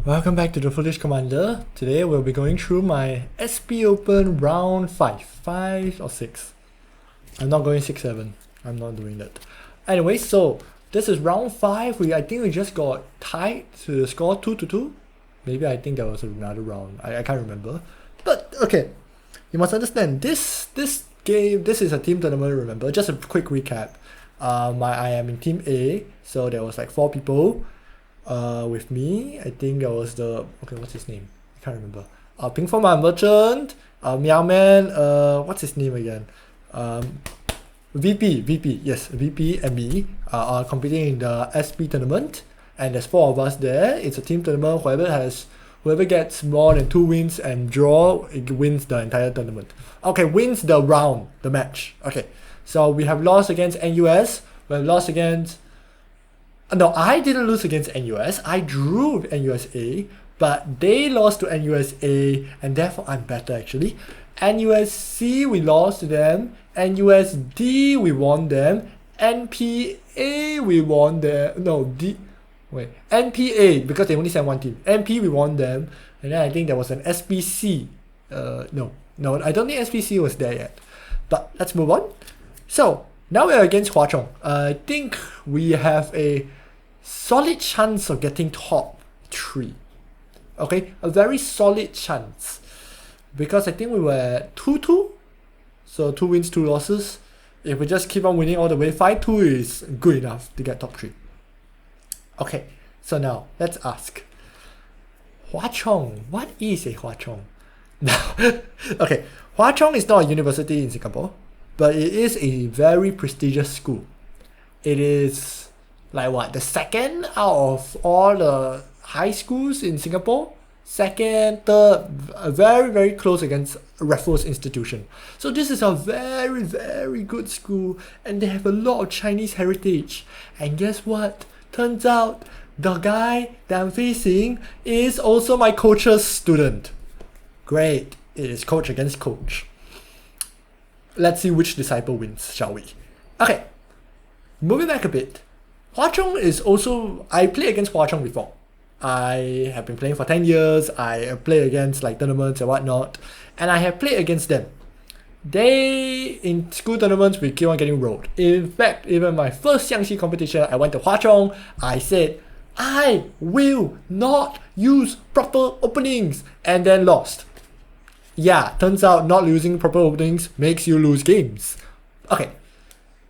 Welcome back to the Foolish Commander. Today we'll be going through my SP Open round 5 or 6. I'm not going 6-7. I'm not doing that. Anyway, so this is round 5. I think we just got tied to the score 2-2. Maybe I think there was another round. I can't remember. But okay, you must understand this game. This is a team tournament. Remember, just a quick recap. I am in Team A, so there was like 4 people. With me, I think there was what's his name? I can't remember. Ping Fong my merchant, Meow Man, what's his name again? VP, yes, VP and me are competing in the SP tournament, and there's 4 of us there. It's a team tournament. Whoever gets more than 2 wins and draw, it wins the entire tournament. Okay, wins the round, the match. Okay, so we have lost against NUS. We have lost against. No, I didn't lose against NUS. I drew with NUSA, but they lost to NUSA, and therefore I'm better actually. NUSC, we lost to them. NUSD, we won them. NPA, we won them. NPA, because they only sent 1 team. NP, we won them. And then I think there was an SPC. No, I don't think SPC was there yet. But let's move on. So, now we're against Hwa Chong. I think we have a solid chance of getting top 3. Okay, a very solid chance. Because I think we were at 2-2. So 2 wins, 2 losses. If we just keep on winning all the way, 5-2 is good enough to get top 3. Okay, so now let's ask. Hwa Chong, what is a Hwa Chong? Now, okay, Hwa Chong is not a university in Singapore, but it is a very prestigious school. It is like what, the second out of all the high schools in Singapore? Second, third, very, very close against Raffles Institution. So this is a very, very good school, and they have a lot of Chinese heritage. And guess what? Turns out the guy that I'm facing is also my coach's student. Great, it is coach against coach. Let's see which disciple wins, shall we? Okay, moving back a bit. Hwa Chong is also, I played against Hwa Chong before. I have been playing for 10 years. I play against like tournaments and whatnot, and I have played against them. In school tournaments, we keep on getting rolled. In fact, even my first Xiangqi competition, I went to Hwa Chong. I said, I will not use proper openings, and then lost. Yeah, turns out not using proper openings makes you lose games. Okay,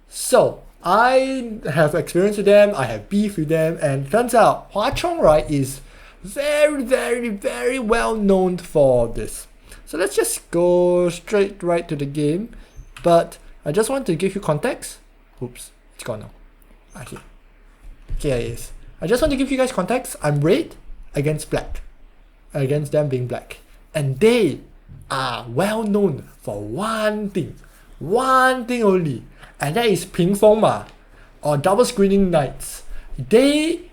so I have experience with them, I have beef with them, and turns out Hwa Chong, right, is very, very, very well known for this. So let's just go straight right to the game. But I just want to give you context. Oops, it's gone now. Okay, here it is. I just want to give you guys context. I'm red against black, against them being black, and they are well known for one thing only, and that is Ping Fong Ma, or double screening knights. You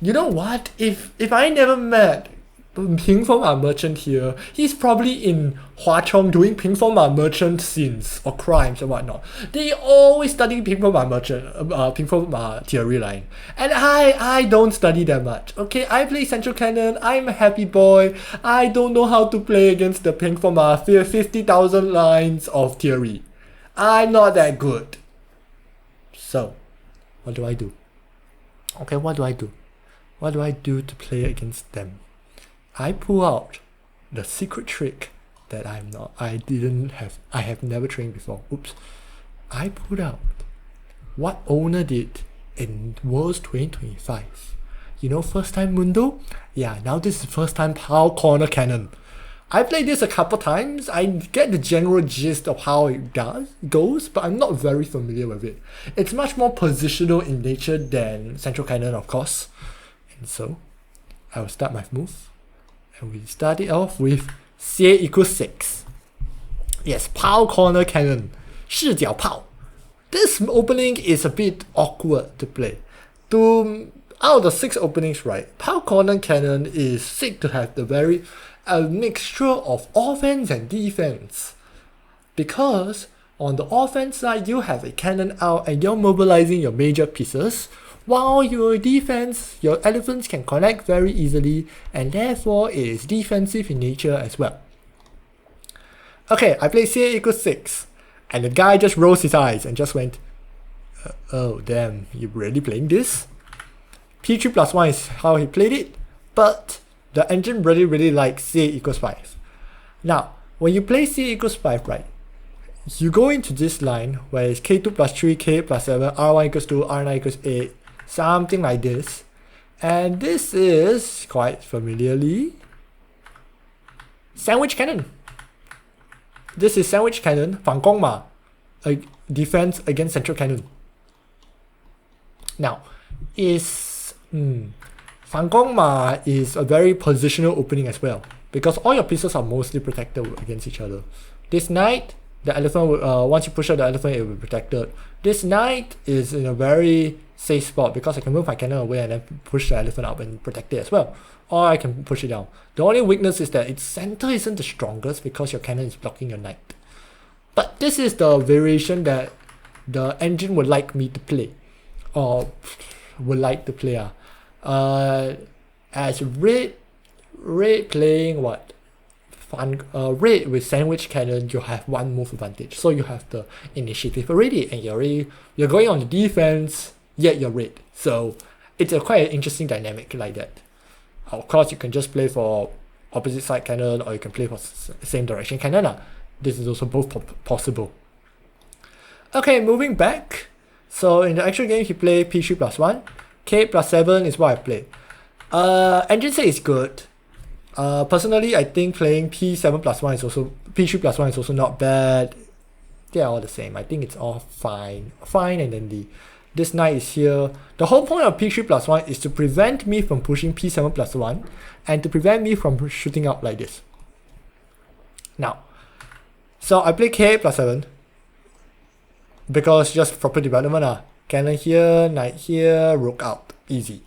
know what? If I never met Ping Fong Ma merchant here, he's probably in Hwa Chong doing Ping Fong Ma merchant sins or crimes or whatnot. They always study Ping Fong Ma merchant, Ping Fong Ma theory line, and I don't study that much. Okay, I play Central Cannon. I'm a happy boy. I don't know how to play against the Ping Fong Ma 50,000 lines of theory. I'm not that good. So, what do I do? Okay, what do I do? What do I do to play against them? I pull out the secret trick that I have never trained before. Oops. I pulled out what Owner did in Worlds 2025. You know, first time Mundo? Yeah, now this is first time Palcorner Cannon. I played this a couple times. I get the general gist of how it goes, but I'm not very familiar with it. It's much more positional in nature than Central Cannon, of course. And so, I will start my move. And we start it off with CA equals 6. Yes, Palcorner Cannon. 视角炮. This opening is a bit awkward to play. Out of the 6 openings, right, Palcorner Cannon is said to have a mixture of offense and defense. Because on the offense side, you have a cannon out and you're mobilizing your major pieces, while your defense, your elephants can connect very easily, and therefore it is defensive in nature as well. Okay, I played CA equals 6, and the guy just rolls his eyes and just went, oh damn, you really playing this? P3 plus 1 is how he played it, but the engine really likes CA equals 5. Now, when you play CA equals 5, right, you go into this line where it's K2 plus 3, K8 plus 7, R1 equals 2, R9 equals 8, something like this. And this is, quite familiarly, Sandwich Cannon. This is Sandwich Cannon, 反攻嘛, a defense against Central Cannon. Now,反攻嘛 is a very positional opening as well, because all your pieces are mostly protected against each other. This knight, the elephant will, once you push out the elephant, it will be protected. This knight is in a very safe spot because I can move my cannon away and then push the elephant up and protect it as well. Or I can push it down. The only weakness is that its center isn't the strongest because your cannon is blocking your knight. But this is the variation that the engine would like me to play. Or would like to play. As red playing what? Red with Sandwich Cannon, you have one move advantage, so you have the initiative already, and you're going on the defense, yet you're red. So it's a quite an interesting dynamic like that. Of course, you can just play for opposite side cannon, or you can play for same direction cannon. This is also both possible. Okay, moving back. So in the actual game, he played P3 plus 1, K8 plus 7 is what I played. Engine say it's good. Personally, I think playing P7 plus 1 is also, P3 plus 1 is also not bad. They are all the same. I think it's all fine. Fine and dandy. This knight is here. The whole point of P3 plus 1 is to prevent me from pushing P7 plus 1 and to prevent me from shooting out like this. Now, so I play K8 plus 7 because just proper development. Cannon here, knight here, rook out. Easy.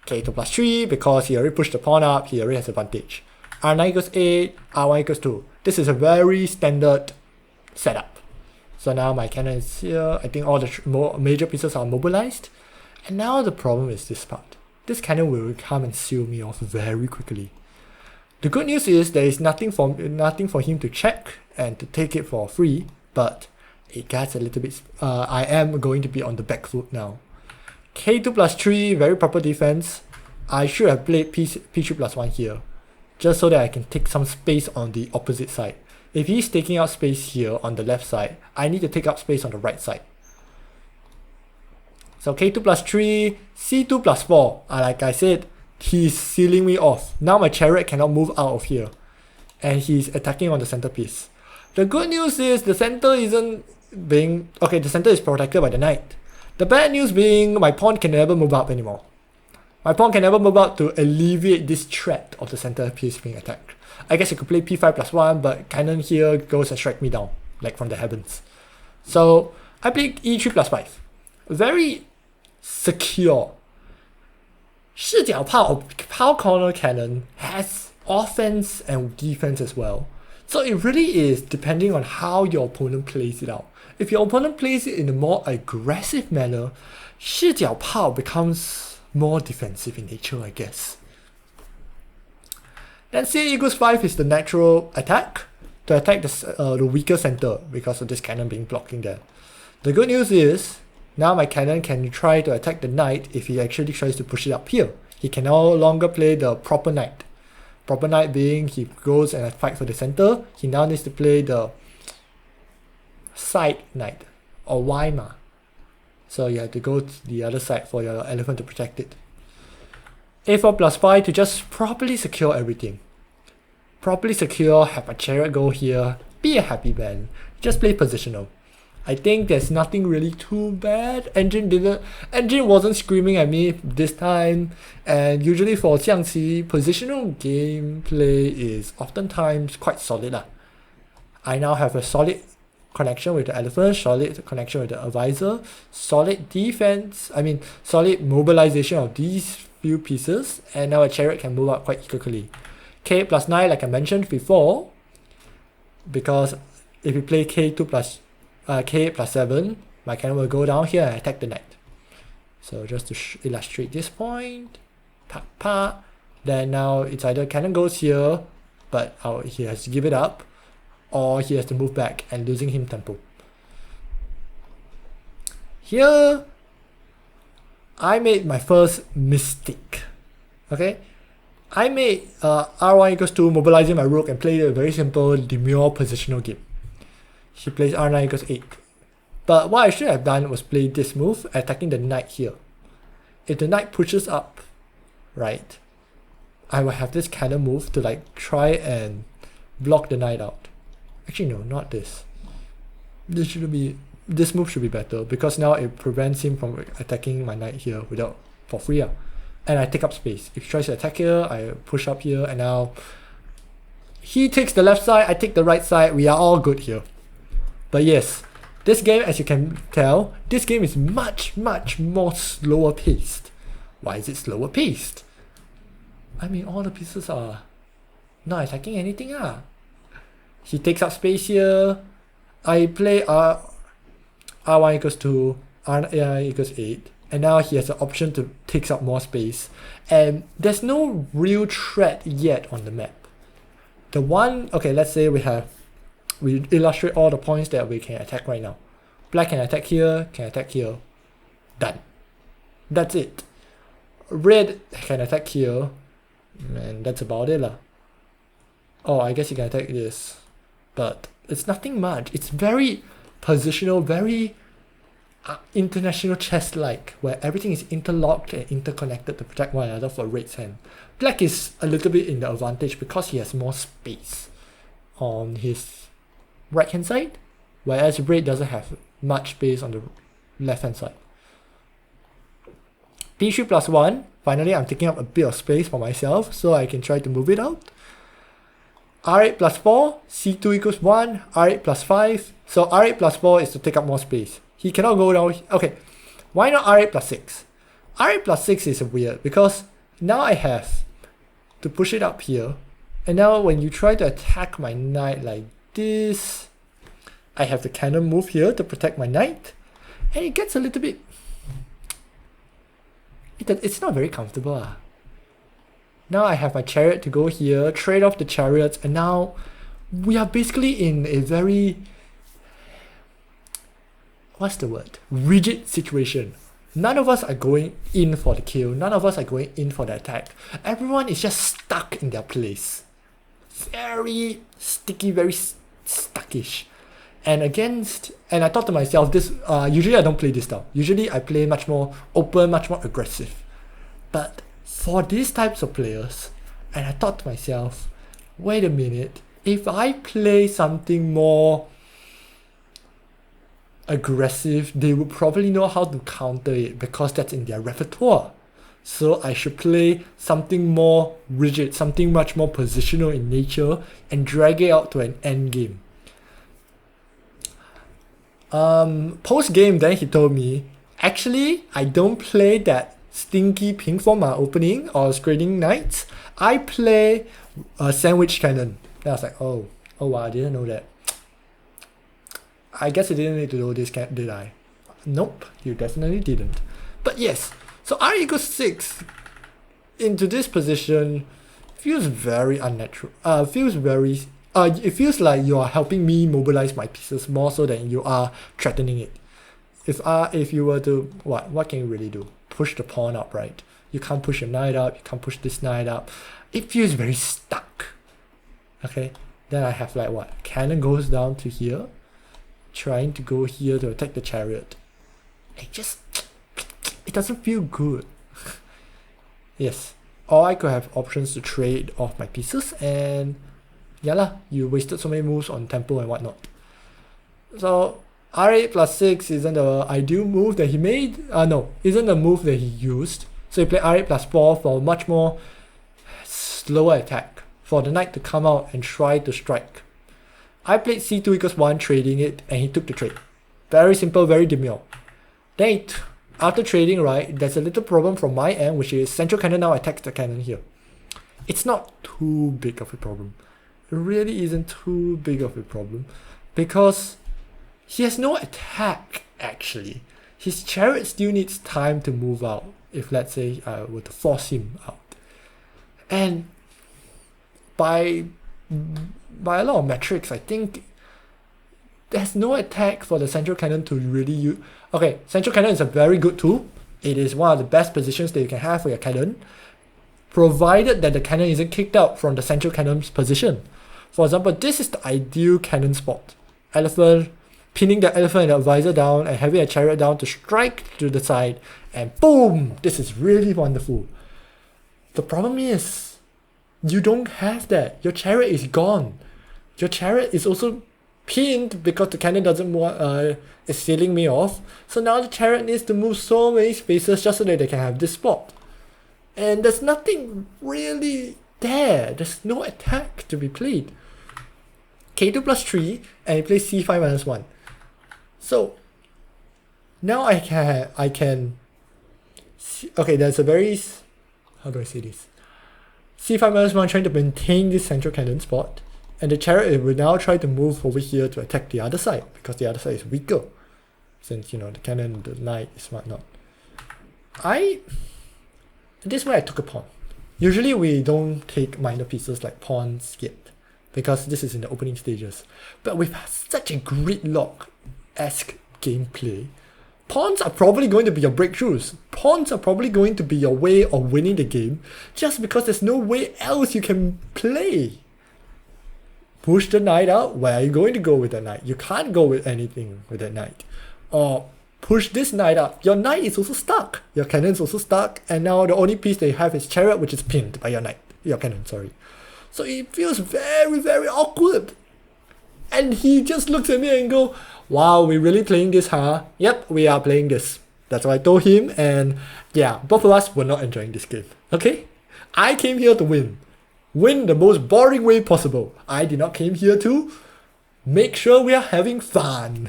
K2 plus 3 because he already pushed the pawn up, he already has advantage. R9 equals 8, R1 equals 2. This is a very standard setup. So now my cannon is here. I think all the major pieces are mobilized. And now the problem is this part. This cannon will come and seal me off very quickly. The good news is there is nothing for him to check and to take it for free, but it gets a little bit. I am going to be on the back foot now. K2 plus 3, very proper defense. I should have played P3 plus 1 here, just so that I can take some space on the opposite side. If he's taking out space here on the left side, I need to take up space on the right side. So K2 plus 3, C2 plus 4. Like I said, he's sealing me off. Now my chariot cannot move out of here, and he's attacking on the centerpiece. The good news is the center isn't being... Okay, the center is protected by the knight. The bad news being my pawn can never move up anymore. My pawn can never move up to alleviate this threat of the centerpiece being attacked. I guess I could play P5 plus 1, but cannon here goes and strike me down, like from the heavens. So I played E3 plus 5. Very secure. 视角炮 Palcorner Cannon has offense and defense as well. So it really is depending on how your opponent plays it out. If your opponent plays it in a more aggressive manner, 视角炮 becomes more defensive in nature, I guess. Then CA equals 5 is the natural attack, to attack the weaker center because of this cannon being blocking there. The good news is, now my cannon can try to attack the knight if he actually tries to push it up here. He can no longer play the proper knight. Proper knight being he goes and fight for the center, he now needs to play the side knight, or Weimar. So you have to go to the other side for your elephant to protect it. A4 plus 5 to just properly secure everything. Properly secure, have a chariot go here, be a happy man. Just play positional. I think there's nothing really too bad. Engine wasn't screaming at me this time, and usually for Xiangqi, positional gameplay is oftentimes quite solid. I now have a solid connection with the elephant, solid connection with the advisor, solid defense, solid mobilization of these few pieces, and now a chariot can move up quite quickly. K plus 9, like I mentioned before, because if you play K8 plus 7, my cannon will go down here and attack the knight. So just to illustrate this point, pa pa. Then now it's either cannon goes here, but he has to give it up, or he has to move back and losing him tempo. Here, I made my first mistake. Okay, I made R1 equals 2, mobilizing my rook and played a very simple demure positional game. He plays R9 equals 8. But what I should have done was play this move, attacking the knight here. If the knight pushes up, right, I will have this cannon move to like try and block the knight out. Actually no, not this. This move should be better because now it prevents him from attacking my knight here for free. And I take up space. If he tries to attack here, I push up here, and now he takes the left side, I take the right side. We are all good here. But yes, this game, as you can tell, this game is much more slower paced. Why is it slower paced? I mean, all the pieces are not attacking anything. He takes up space here. I play R1 equals 2, R9 equals 8. And now he has the option to take up more space. And there's no real threat yet on the map. Okay, let's say we illustrate all the points that we can attack right now. Black can attack here, done. That's it. Red can attack here, and that's about it lah. Oh, I guess he can attack this, but it's nothing much. It's very positional, very international chess-like, where everything is interlocked and interconnected to protect one another for red's hand. Black is a little bit in the advantage because he has more space on his right hand side, whereas red doesn't have much space on the left hand side. b3 plus 1, finally I'm taking up a bit of space for myself so I can try to move it out. r8 plus 4, c2 equals 1, r8 plus 5, so r8 plus 4 is to take up more space. He cannot go down. Okay, why not r8 plus 6? r8 plus 6 is weird because now I have to push it up here, and now when you try to attack my knight like this, I have the cannon move here to protect my knight, and it gets a little bit... It's not very comfortable. Now I have my chariot to go here, trade off the chariots, and now we are basically in a very... what's the word? Rigid situation. None of us are going in for the kill. None of us are going in for the attack. Everyone is just stuck in their place. Very sticky, very stuckish. And I thought to myself, usually I don't play this style. Usually I play much more open, much more aggressive. But for these types of players, and I thought to myself, wait a minute, if I play something more aggressive, they would probably know how to counter it because that's in their repertoire. So I should play something more rigid, something much more positional in nature, and drag it out to an end game. Post game, then he told me, actually, I don't play that stinky pink for my opening or screening knights. I play a sandwich cannon. Then I was like, oh wow, I didn't know that. I guess I didn't need to know this, did I? Nope, you definitely didn't. But yes, so r equals 6 into this position feels very unnatural. It feels like you are helping me mobilize my pieces more so than you are threatening it. If you were to, what can you really do? Push the pawn up, right? You can't push your knight up, you can't push this knight up. It feels very stuck. Okay, then I have like what? Cannon goes down to here, trying to go here to attack the chariot. It doesn't feel good. Yes, or I could have options to trade off my pieces, and yeah lah, you wasted so many moves on tempo and whatnot. So r8 plus 6 isn't the ideal move that he made. Isn't the move that he used. So he played r8 plus 4 for a much more slower attack, for the knight to come out and try to strike. I played c2 equals 1, trading it, and he took the trade. Very simple, very demure. Then after trading, right, there's a little problem from my end, which is central cannon now attacks the cannon here. It's not too big of a problem. It really isn't too big of a problem because he has no attack actually. his chariot still needs time to move out if, let's say, I were to force him out. And by a lot of metrics, I think there's no attack for the central cannon to really use. Okay, central cannon is a very good tool. It is one of the best positions that you can have for your cannon, provided that the cannon isn't kicked out from the central cannon's position. For example, this is the ideal cannon spot. Elephant, pinning the elephant and the advisor down and having a chariot down to strike to the side, and boom! This is really wonderful. The problem is, you don't have that. Your chariot is gone. Your chariot is also pinned because the cannon doesn't want, is sealing me off. So now the chariot needs to move so many spaces just so that they can have this spot. And there's nothing really there. There's no attack to be played. K2 plus 3, and he plays C5 minus 1. So now I can okay, there's a very, how do I say this? C5 minus 1 trying to maintain this central cannon spot, and the chariot will now try to move over here to attack the other side because the other side is weaker, since the cannon, the knight is whatnot. This way I took a pawn. Usually we don't take minor pieces like pawns yet, because this is in the opening stages. But with such a gridlock-esque gameplay, pawns are probably going to be your breakthroughs. Pawns are probably going to be your way of winning the game, just because there's no way else you can play. Push the knight out. Where are you going to go with the knight? You can't go with anything with that knight. Or push this knight up. Your knight is also stuck. Your cannon is also stuck, and now the only piece that you have is chariot, which is pinned by your cannon, sorry. So it feels very, very awkward. And he just looks at me and go, wow, we're really playing this, huh? Yep, we are playing this. That's what I told him, and yeah, both of us were not enjoying this game. Okay? I came here to win. Win the most boring way possible. I did not came here to make sure we are having fun.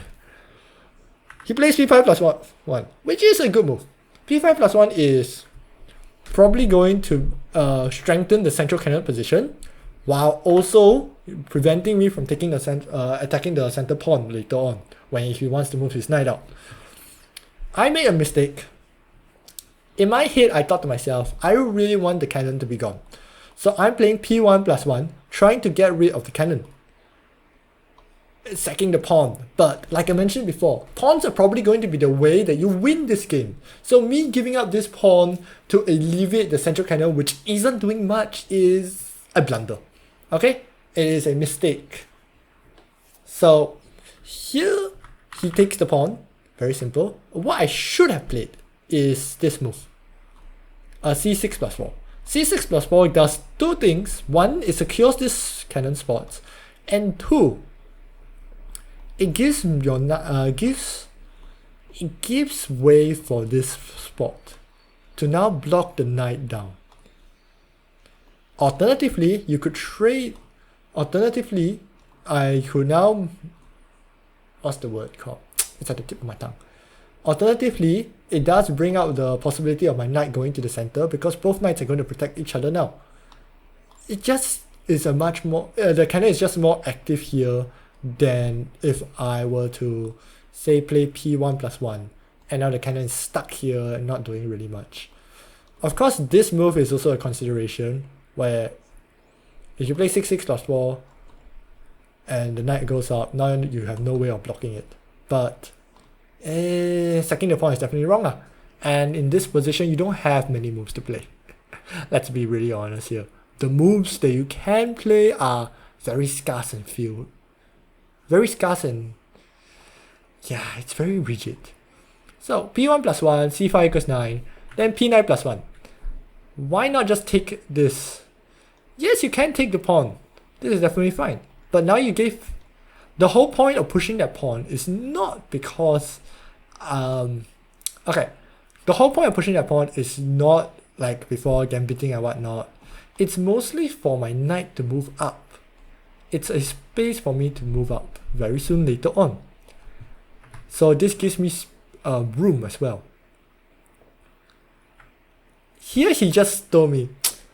He plays p5 plus 1, which is a good move. p5 plus 1 is probably going to strengthen the central cannon position, while also preventing me from taking the attacking the center pawn later on when he wants to move his knight out. I made a mistake. In my head, I thought to myself, I really want the cannon to be gone. So I'm playing p1 plus 1, trying to get rid of the cannon, sacking the pawn. But like I mentioned before, pawns are probably going to be the way that you win this game. So me giving up this pawn to alleviate the central cannon, which isn't doing much, is a blunder. Okay? It is a mistake. So here he takes the pawn. Very simple. What I should have played is this move. c6 plus 4. c6 plus 4 does two things. One, it secures this cannon spots. And two, it gives way for this spot to now block the knight down. Alternatively, you could trade. Alternatively, I could now, what's the word called? It's at the tip of my tongue. Alternatively, it does bring out the possibility of my knight going to the center, because both knights are going to protect each other now. It just is a much more, the cannon is just more active here than if I were to say play p1 plus 1 and now the cannon is stuck here and not doing really much. Of course, this move is also a consideration, where if you play 6-6 plus 4 and the knight goes up, now you have no way of blocking it. But sacking the pawn is definitely wrong. And in this position, you don't have many moves to play. Let's be really honest here. The moves that you can play are very scarce and few. Very scarce and yeah, it's very rigid. So p1 plus 1, c5 equals 9, then p9 plus 1. Why not just take this? Yes, you can take the pawn. This is definitely fine. But now you gave... The whole point of pushing that pawn is not because... okay. The whole point of pushing that pawn is not like before gambiting and whatnot. It's mostly for my knight to move up. It's a space for me to move up very soon later on. So this gives me room as well. Here he just told me,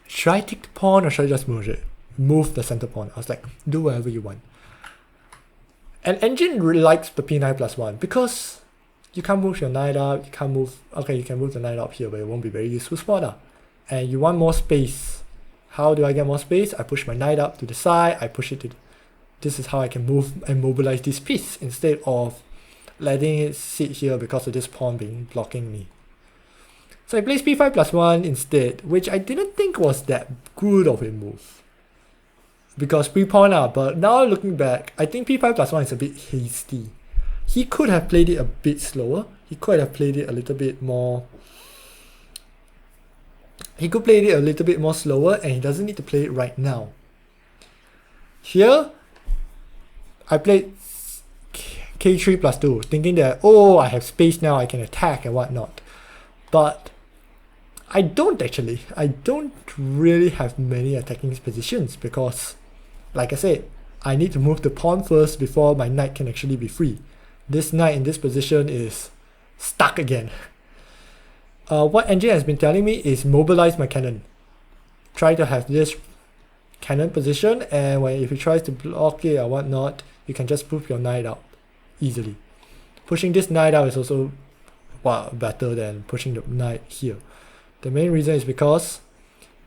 should I take the pawn or should I just move the center pawn? I was like, do whatever you want. And Engine really likes the p9 plus 1 because You can't move your knight up, you can't move, okay, you can move the knight up here, but it won't be very useful spot. And you want more space. How do I get more space? I push my knight up to the side, I push it to this is how I can move and mobilize this piece instead of letting it sit here because of this pawn being blocking me. So I placed p5 plus 1 instead, which I didn't think was that good of a move. Because pre-pawn but now looking back, I think p5 plus 1 is a bit hasty. He could have played it a bit slower. He could have played it a little bit more... He could play it a little bit more slower, and he doesn't need to play it right now. Here, I played k3 plus 2, thinking that, oh, I have space now, I can attack and whatnot. But I don't actually. I don't really have many attacking positions because, like I said, I need to move the pawn first before my knight can actually be free. This knight in this position is stuck again. What Engine has been telling me is mobilize my cannon. Try to have this cannon position, and if he tries to block it or whatnot, you can just move your knight out easily. Pushing this knight out is also better than pushing the knight here. The main reason is because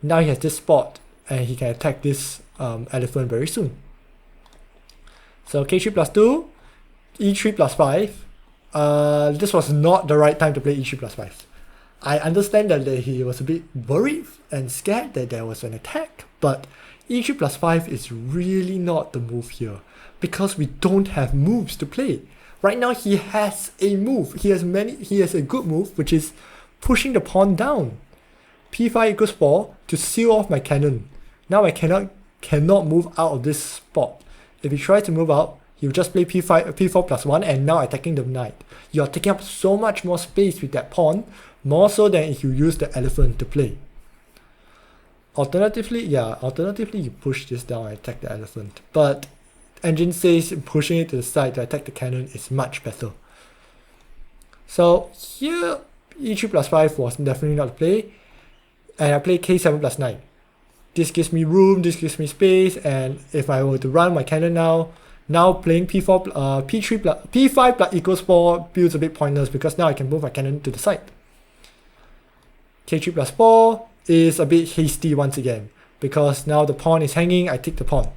now he has this spot and he can attack this elephant very soon. So k3 plus 2, e3 plus 5. This was not the right time to play e3 plus 5. I understand that he was a bit worried and scared that there was an attack, but e3 plus 5 is really not the move here because we don't have moves to play. Right now he has a move. He has a good move, which is pushing the pawn down. p5 equals 4 to seal off my cannon. Now I cannot move out of this spot. If he tries to move out, he'll just play p4 plus 1 and now attacking the knight. You're taking up so much more space with that pawn, more so than if you use the elephant to play. Alternatively, you push this down and attack the elephant. But Engine says pushing it to the side to attack the cannon is much better. So here, e3 plus 5 was definitely not the play. And I play k7 plus 9. This gives me room, this gives me space, and if I were to run my cannon now playing p5 plus equals 4 feels a bit pointless because now I can move my cannon to the side. k3 plus 4 is a bit hasty once again because now the pawn is hanging, I take the pawn.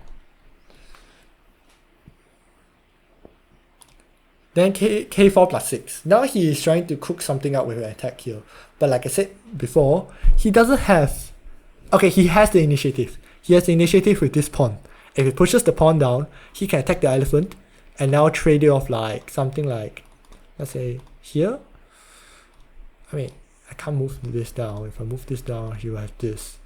Then k4 plus 6. Now he is trying to cook something up with an attack here. But like I said before, he doesn't have... Okay, he has the initiative. He has the initiative with this pawn. If he pushes the pawn down, he can attack the elephant and now trade it off like something like, let's say, here. I mean, I can't move this down. If I move this down, he will have this.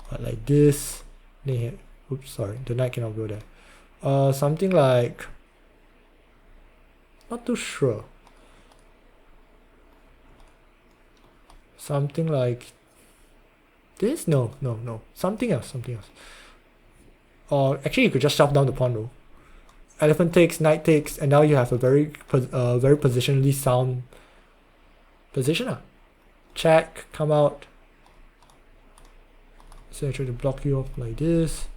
But like this. Then oops, sorry, the knight cannot go there. Something like... Not too sure. Something like this? No. Something else. Or actually you could just shove down the pawn though. Elephant takes, knight takes, and now you have a very positionally sound position. Check, come out. So I try to block you off like this.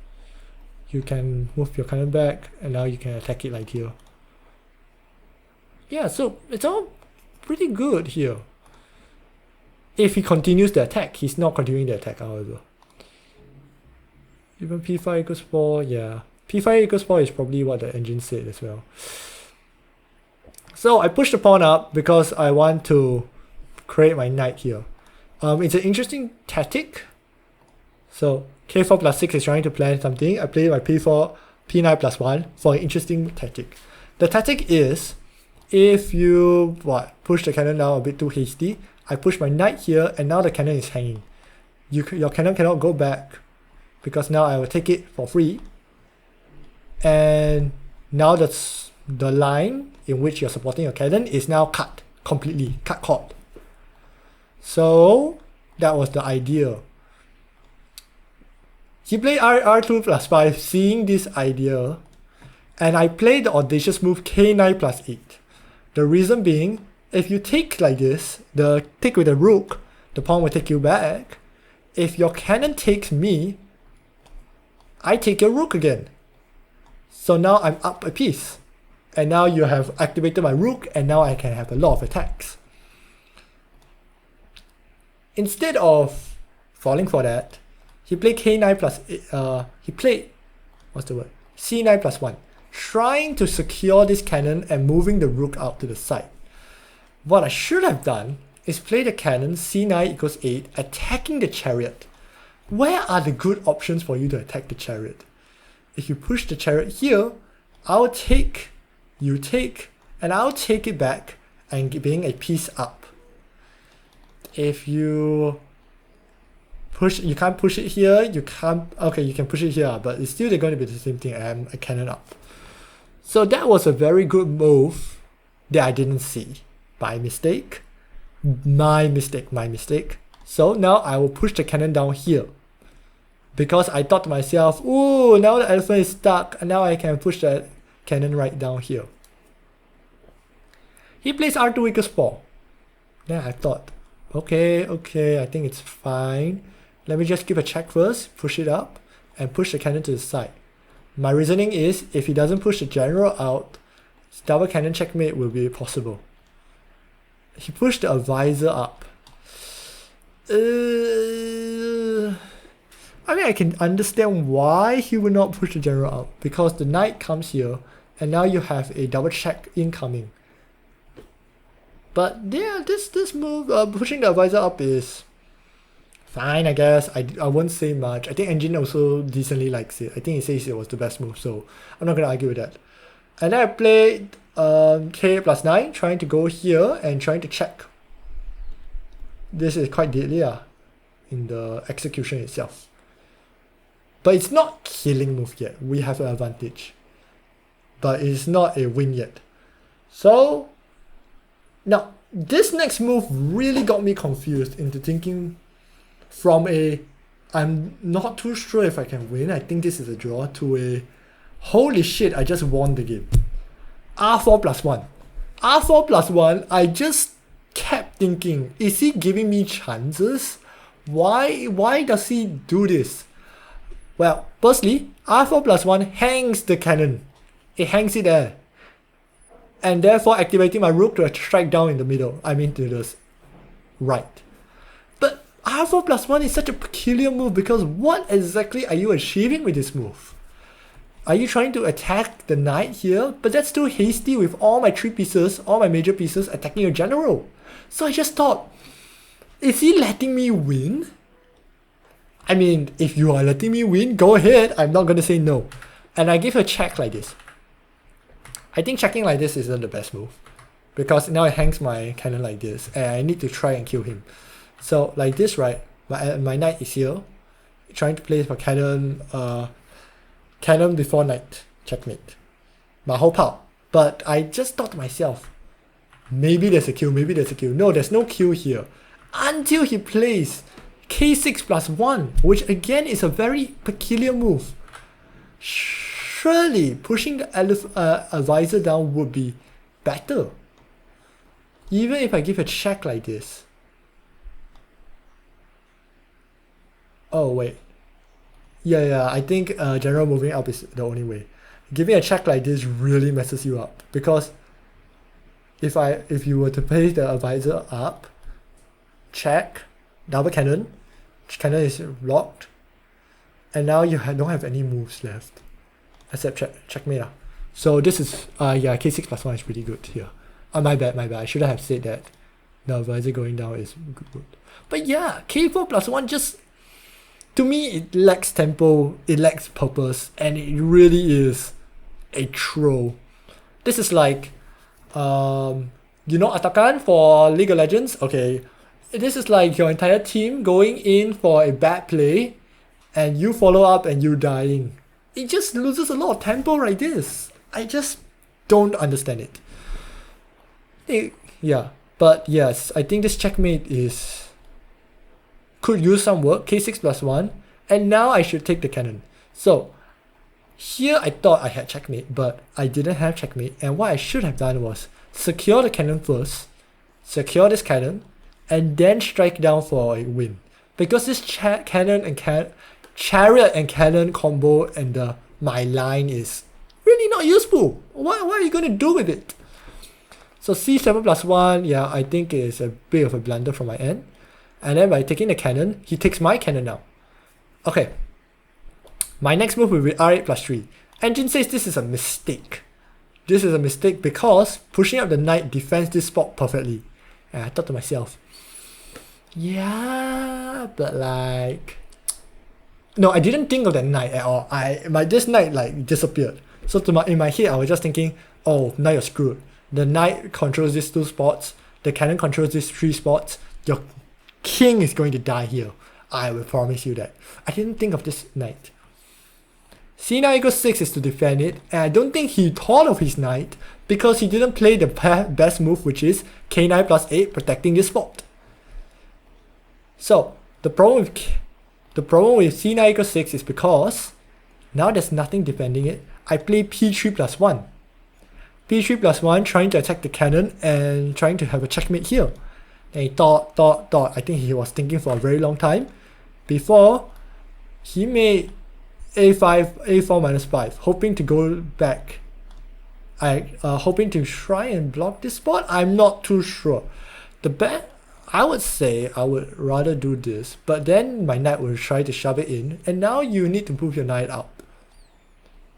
You can move your cannon back, and now you can attack it like here. Yeah, so it's all pretty good here. If he continues the attack, he's not continuing the attack, however. Even p5 equals 4, yeah. p5 equals 4 is probably what the engine said as well. So I push the pawn up because I want to create my knight here. It's an interesting tactic. So k4 plus 6 is trying to plan something. I play my p9 plus 1 for an interesting tactic. The tactic is, if you push the cannon down a bit too hasty, I push my knight here and now the cannon is hanging. Your cannon cannot go back because now I will take it for free. And now that's the line in which you're supporting your cannon is now cut completely, cut. So that was the idea. He played r2 plus 5, seeing this idea, and I played the audacious move k9 plus 8. The reason being, if you take like this, the take with the rook, the pawn will take you back. If your cannon takes me, I take your rook again. So now I'm up a piece. and now you have activated my rook, and now I can have a lot of attacks. Instead of falling for that, he played k9 plus, he played, what's the word, c9 plus 1, trying to secure this cannon and moving the rook out to the side. What I should have done is play the cannon c9 equals 8, attacking the chariot. Where are the good options for you to attack the chariot? If you push the chariot here, I'll take, you take, and I'll take it back and being a piece up. If you push, you can't push it here, you can't, okay, you can push it here, but it's still going to be the same thing, and a cannon up. So that was a very good move that I didn't see. By mistake. My mistake. So now I will push the cannon down here. Because I thought to myself, ooh, now the elephant is stuck, and now I can push the cannon right down here. He plays r2 equals 4. Then I thought, okay, I think it's fine. Let me just give a check first, push it up, and push the cannon to the side. My reasoning is, if he doesn't push the general out, double cannon checkmate will be possible. He pushed the advisor up. I mean, I can understand why he would not push the general out, because the knight comes here, and now you have a double check incoming. But yeah, this move, pushing the advisor up is fine, I guess. I won't say much. I think Engine also decently likes it. I think he says it was the best move, so I'm not gonna argue with that. And then I played k plus 9, trying to go here and trying to check. This is quite deadly in the execution itself. But it's not killing move yet. We have an advantage. But it's not a win yet. So now this next move really got me confused into thinking from a I'm not too sure if I can win, I think this is a draw, to a holy shit, I just won the game. r4 plus 1. r4 plus 1, I just kept thinking, is he giving me chances? Why does he do this? Well, firstly, r4 plus 1 hangs the cannon. It hangs it there. And therefore activating my rook to strike down in the middle. I mean to the right. But r4 plus 1 is such a peculiar move because what exactly are you achieving with this move? Are you trying to attack the knight here? But that's too hasty with all my 3 pieces, all my major pieces attacking your general. So I just thought, is he letting me win? I mean, if you are letting me win, go ahead. I'm not going to say no. And I give a check like this. I think checking like this isn't the best move. Because now it hangs my cannon like this. And I need to try and kill him. So like this, right? My knight is here. Trying to place my cannon. Cannon before knight. Checkmate. My whole pile. But I just thought to myself, maybe there's a kill, maybe there's a kill. No, there's no kill here. Until he plays k6 plus 1, which again is a very peculiar move. Surely pushing the advisor down would be better. Even if I give a check like this. Oh wait. Yeah, I think general moving up is the only way. Giving a check like this really messes you up. Because if you were to place the advisor up, check, double cannon is locked, and now you don't have any moves left except checkmate. So this is yeah, k6 plus 1 is pretty good here. My bad, I should have said that the advisor going down is good. But yeah, k4 plus 1 just, to me, it lacks tempo, it lacks purpose, and it really is a troll. This is like you know Atakan for League of Legends? Okay, this is like your entire team going in for a bad play and you follow up and you dying. It just loses a lot of tempo like this. I just don't understand it. Yeah, but yes, I think this checkmate could use some work. k6 plus 1, and now I should take the cannon. So here I thought I had checkmate, but I didn't have checkmate, and what I should have done was secure the cannon first, secure this cannon, and then strike down for a win. Because this chariot and cannon combo and my line is really not useful. What are you going to do with it? So c7 plus 1, yeah, I think is a bit of a blunder from my end. And then by taking the cannon, he takes my cannon now. Okay. My next move will be r8 plus 3. Engine says this is a mistake. This is a mistake because pushing up the knight defends this spot perfectly. And I thought to myself, yeah, but like... No, I didn't think of that knight at all. This knight like disappeared. So in my head, I was just thinking, oh, now you're screwed. The knight controls these 2 spots. The cannon controls these 3 spots. Your king is going to die here. I will promise you that. I didn't think of this knight. c9 equals 6 is to defend it, and I don't think he thought of his knight because he didn't play the best move, which is k9 plus 8 protecting this spot. So the problem with c9 equals 6 is because now there's nothing defending it. I play p3 plus 1. p3 plus 1 trying to attack the cannon and trying to have a checkmate here. And he thought. I think he was thinking for a very long time before he made a4 minus 5, hoping to go back. Hoping to try and block this spot. I'm not too sure. I would say I would rather do this, but then my knight will try to shove it in, and now you need to move your knight out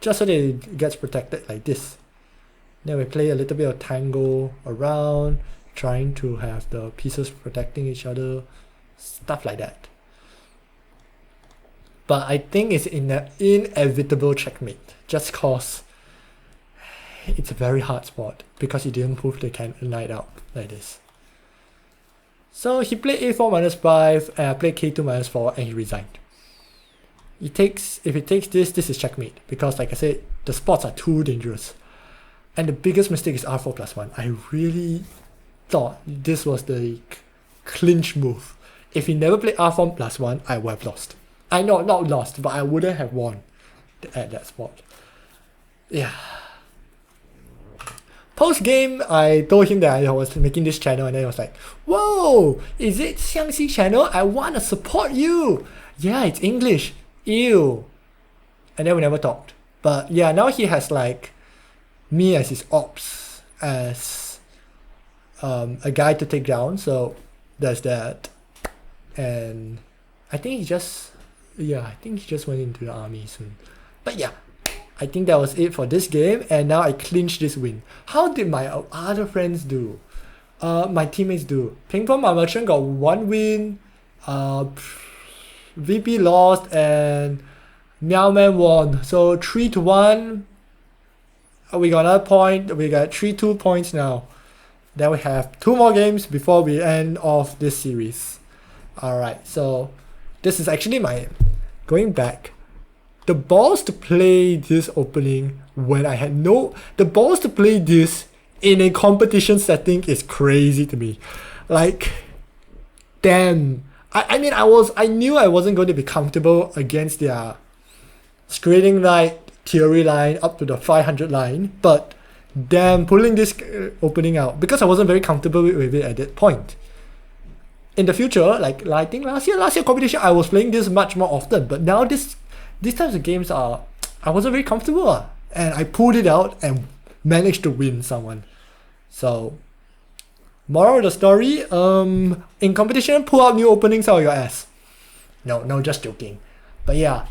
just so that it gets protected like this. Then we play a little bit of tango around, trying to have the pieces protecting each other, stuff like that. But I think it's an inevitable checkmate, just cause it's a very hard spot because he didn't move the knight out like this. So he played a4 minus 5, and I played k2 minus 4, and he resigned. If he takes this is checkmate, because like I said, the spots are too dangerous. And the biggest mistake is r4 plus 1. I really thought this was the clinch move. If he never played r4 plus 1, I would have lost. I know, not lost, but I wouldn't have won at that spot. Yeah. Post-game, I told him that I was making this channel, and then he was like, whoa, is it Xiangqi channel? I want to support you. Yeah, it's English. Ew. And then we never talked. But yeah, now he has like me as his ops, as a guy to take down, so there's that. And I think he just went into the army soon. But yeah, I think that was it for this game, and now I clinched this win. How did my other friends do? My teammates do. Ping Pong Ma Merchant got 1 win, VP lost, and Meow Man won. So 3-1. We got another point. We got 3-2 points now. Then we have 2 more games before we end off this series. Alright, so this is actually my going back. The balls to play this opening when I had the balls to play this in a competition setting is crazy to me. Like, damn. I mean, I knew I wasn't going to be comfortable against their screening knight theory line up to the 500 line, but damn, pulling this opening out because I wasn't very comfortable with it at that point. In the future, like I think last year competition, I was playing this much more often, but now these types of games I wasn't very comfortable, and I pulled it out and managed to win someone. So, moral of the story, in competition, pull out new openings out of your ass. No, just joking. But yeah,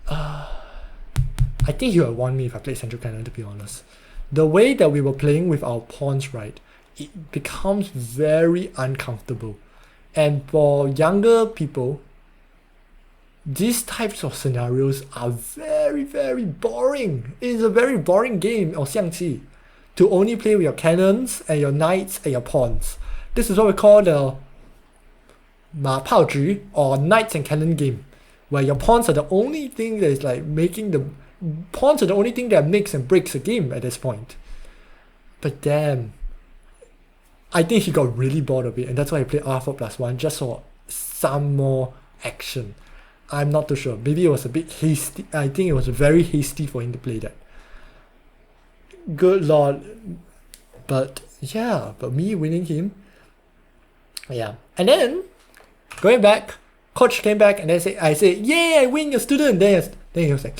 I think he would want me if I played Central Cannon, to be honest. The way that we were playing with our pawns, right, it becomes very uncomfortable. And for younger people, these types of scenarios are very, very boring. It is a very boring game of Xiangqi to only play with your cannons and your knights and your pawns. This is what we call the Ma Pao Zhi, or knights and cannon game, where your pawns are the only thing that is like pawns are the only thing that makes and breaks a game at this point. But damn, I think he got really bored of it, and that's why he played r4 plus 1 just for some more action. I'm not too sure. Maybe it was a bit hasty. I think it was very hasty for him to play that. Good lord. But yeah, but me winning him. Yeah. And then, going back, coach came back and then I said, yay, I win your student. Then he was like,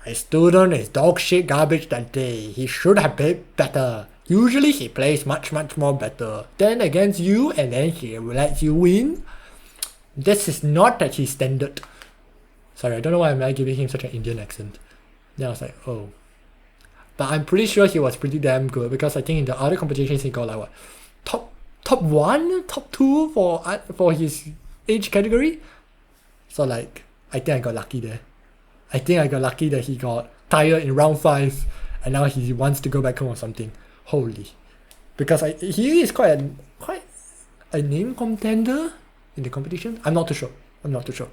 his student is dog shit garbage that day. He should have played better. Usually he plays much more better. Then against you, and then he lets you win. This is not at his standard. Sorry, I don't know why I'm giving him such an Indian accent. Then I was like, oh. But I'm pretty sure he was pretty damn good, because I think in the other competitions he got like what, top 1, top 2 for his age category. So like, I think I got lucky there. I think I got lucky that he got tired in round 5, and now he wants to go back home or something. Holy, because he is quite a name contender in the competition. I'm not too sure.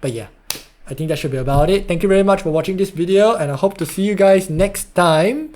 But yeah, I think that should be about it. Thank you very much for watching this video, and I hope to see you guys next time.